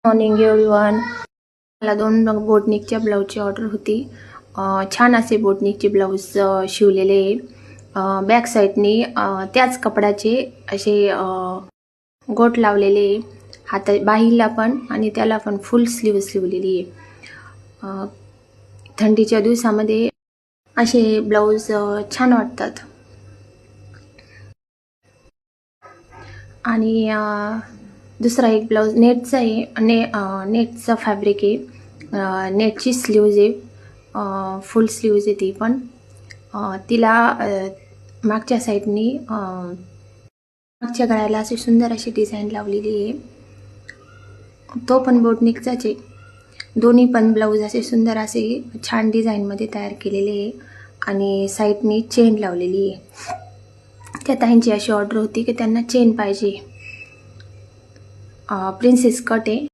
Morning everyone. मला 2 बोटनिकच्या ब्लाऊजची order होती. छान असे बोटनिकचे ब्लाऊज शिवलेले आहे. बॅक साईडनी त्याच कपड्याचे असे गोट लावलेले आहे. हाता बाहीला पण आणि त्याला पण फुल स्लीव शिवलेली आहे. थंडीच्या दिवसामध्ये असे ब्लाऊज छान वाटतात. आणि दुसरा एक ब्लाऊज नेटचा आहे. नेटचा फॅब्रिक आहे. नेटची स्लीव्ज आहे. फुल स्लीव्ज आहे ती पण. तिला मागच्या साईडनी मागच्या गळ्याला अशी सुंदर अशी डिझाईन लावलेली आहे. तो पण बोटनिकचाच आहे. दोन्ही पण ब्लाऊज असे सुंदर असे छान डिझाईनमध्ये तयार केलेले आहे आणि साईडनी चेन लावलेली आहे. त्या ताईंची अशी ऑर्डर होती की त्यांना चेन पाहिजे. प्रिन्सेस कट आहे.